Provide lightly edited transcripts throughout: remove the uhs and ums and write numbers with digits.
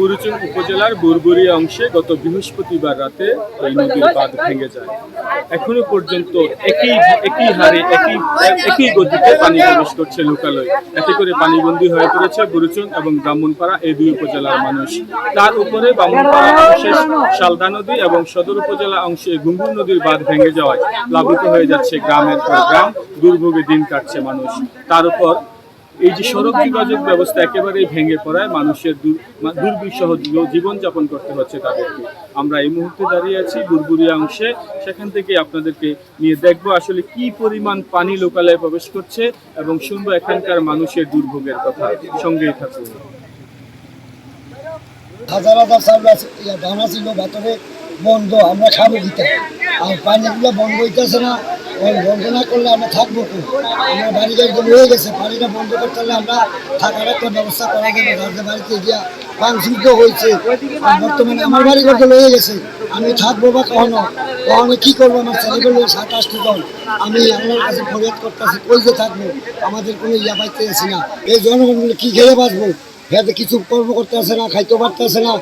বুরুচুং উপজেলার বুরবুরিয়া অংশে গত বৃহস্পতিবার রাতে এই নদীর বাঁধ ভেঙে যায়। এখনো পর্যন্ত একই হারে একই গতিতে পানি প্রবেশ করছে লোকালয়ে। এতে করে পানিবন্দী হয়ে পড়েছে বুরুচুং এবং ব্রাহ্মণপাড়া এই দুই উপজেলার মানুষ। তার উপরে ব্রাহ্মণপাড়া অংশে শালদা নদী এবং সদর উপজেলা অংশে গুঙ্গুর নদীর বাঁধ ভেঙে যাওয়ায় প্লাবিত হয়ে যাচ্ছে গ্রামের পর গ্রাম, দুর্ভোগে দিন কাটছে মানুষ। তার উপর এই যে সড়ক যোগাযোগ ব্যবস্থা একেবারেই ভেঙে পড়ায় মানুষের দুর্বিষহ জীবনযাপন করতে হচ্ছে তাদেরকে। আমরা এই মুহূর্তে দাঁড়িয়ে আছি বুরবুরিয়া অংশে, সেখান থেকে আপনাদেরকে নিয়ে দেখবো আসলে কি পরিমাণ পানি লোকালয়ে প্রবেশ করছে এবং শুনবো এখানকার মানুষের দুর্ভোগের কথা। সঙ্গেই থাকুন। হাজার হাজার চাউল দানা ছিল ভেতরে বন্ধ, আমরা খাবো দিতে, আর পানিগুলো বন্ধ হইতেছে না। বন্ধ না করলে আমরা থাকবো, আমার বাড়ি গাড়ি হয়ে গেছে, পানিটা বন্ধ করতে হলে আমরা থাকার একটা ব্যবস্থা করা যাবে। যাদের বাড়িতে গিয়া পাংশুদ্ধ হয়েছে, বর্তমানে আমার বাড়ি ঘর হয়ে গেছে, আমি থাকবো বা কখনো কি করবো? আমার ছেলেগুলো 7-8টি জন, আমি আল্লাহর কাছে ফরিয়াদ করতেছি, কই যে থাকবো, আমাদের কোনো ইয়া পাইতে আসি না। এই জনগণগুলো কি খেয়ে বাঁচবো? খেতে কিছু কর্ম করতে আসে না, খাইতে পারতেছে না,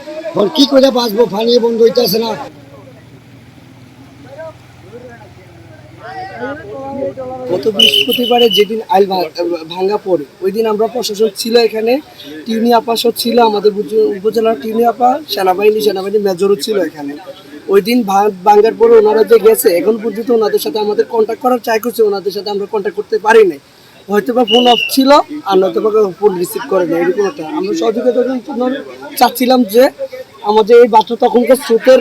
কি করে বাঁচবো? পানি বন্ধ হইতেছে না। গত বৃহস্পতিবারে যেদিন আইল ভাঙ্গা পড়ে, ওই দিন আমরা প্রশাসন ছিল এখানে, টিউনি আপা সব ছিল, আমাদের উপজেলার টিউনি আপা, সেনাবাহিনী মেজরও ছিল এখানে। ওই দিন ভাঙ্গার পরে ওনারা যে গেছে, এখন পর্যন্ত ওনাদের সাথে আমাদের কন্ট্যাক্ট করার ট্রাই করছে, ওনাদের সাথে আমরা কন্ট্যাক্ট করতে পারি নাই। হয়তো বা ফোন অফ ছিল আর নয়তো বা ফোন রিসিভ করে না, এরকম একটা। আমরা সহযোগিতার জন্য চাচ্ছিলাম যে আমাদের এই বাচ্চা তখনকার স্রোতের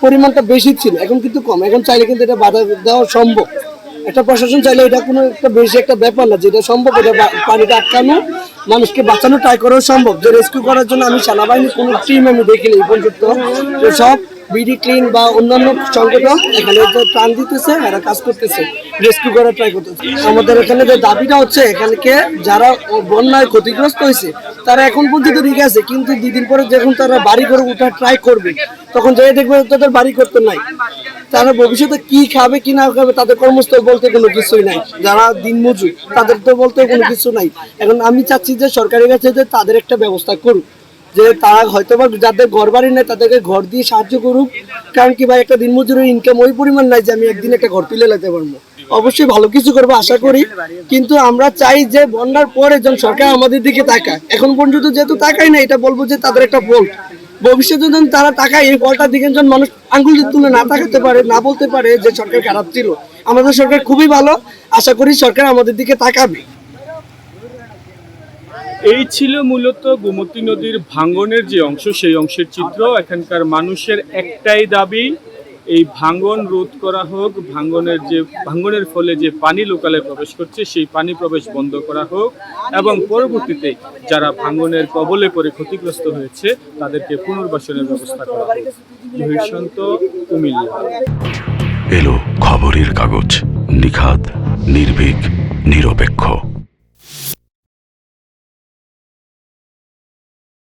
পরিমাণটা বেশি ছিল, এখন কিন্তু কম। এখন চাইলে কিন্তু এটা বাধা দেওয়া সম্ভব, একটা প্রশাসন চাইলে এটা কোনো একটা বেশি একটা ব্যাপার না, যেটা সম্ভব এটা পানিটা আটকানো, মানুষকে বাঁচানো ট্রাই করাও সম্ভব। যে রেস্কিউ করার জন্য আমি সেনাবাহিনীর কোনো টিম আমি দেখিনি এই পর্যন্ত। সব বিডি ক্লিন বা অন্যান্য সংগঠন এখানে প্রাণ দিতেছে, এরা কাজ করতেছে, রেস্কিউ করার ট্রাই করতেছে। আমাদের এখানে যে দাবিটা হচ্ছে, এখানকে যারা বন্যায় ক্ষতিগ্রস্ত হয়েছে তারা এখন পর্যন্ত ঠিক আছে, কিন্তু 2 দিন পরে যখন তারা বাড়ি করে উঠার ট্রাই করবে, তখন যে দেখবে তাদের বাড়ি করতে নাই, তারা ভবিষ্যতে কি খাবে কি না খাবে, তাদের কর্মস্থল বলতে কোনো কিছুই নাই। যারা দিনমজুর তাদের তো বলতে কোনো কিছু নাই। এখন আমি চাচ্ছি যে সরকারের কাছে যে তাদের একটা ব্যবস্থা করুক, যে তারা হয়তো বা যাদের ঘর বাড়ি নেই তাদেরকে ঘর দিয়ে সাহায্য করুক। কারণ কি ভাই, একটা দিনমজুরের ইনকাম ওই পরিমাণ নাই যে আমি একদিন একটা ঘর তুলে নিতে পারবো। অবশ্যই ভালো কিছু করবো আশা করি, কিন্তু আমরা চাই যে বন্যার পরে যখন সরকার আমাদের দিকে তাকায়, এখন পর্যন্ত যেহেতু তাকাই না, এটা বলবো যে তাদের একটা ফল্ট। ভবিষ্যতে যখন তারা তাকায়, এই ফলটার দিকে যখন মানুষ আঙ্গুল তুলে না তাকাতে পারে, না বলতে পারে যে সরকার খারাপ ছিল, আমাদের সরকার খুবই ভালো। আশা করি সরকার আমাদের দিকে তাকাবে। এই ছিল মূলত গোমতী নদীর ভাঙ্গনের যে অংশ, সেই অংশের চিত্র। এখানকার মানুষের একটাই দাবি, এই ভাঙ্গন রোধ করা হোক, ভাঙ্গনের ফলে যে পানি লোকালয়ে প্রবেশ করছে সেই পানি প্রবেশ বন্ধ করা হোক, এবং পরবর্তীতে যারা ভাঙ্গনের কবলে পড়ে ক্ষতিগ্রস্ত হয়েছে তাদেরকে পুনর্বাসনের ব্যবস্থা করা হোক। জহিরশান্ত, কুমিল্লা। এলো খবরের কাগজ, নিখাত, নির্ভীক, নিরপেক্ষ।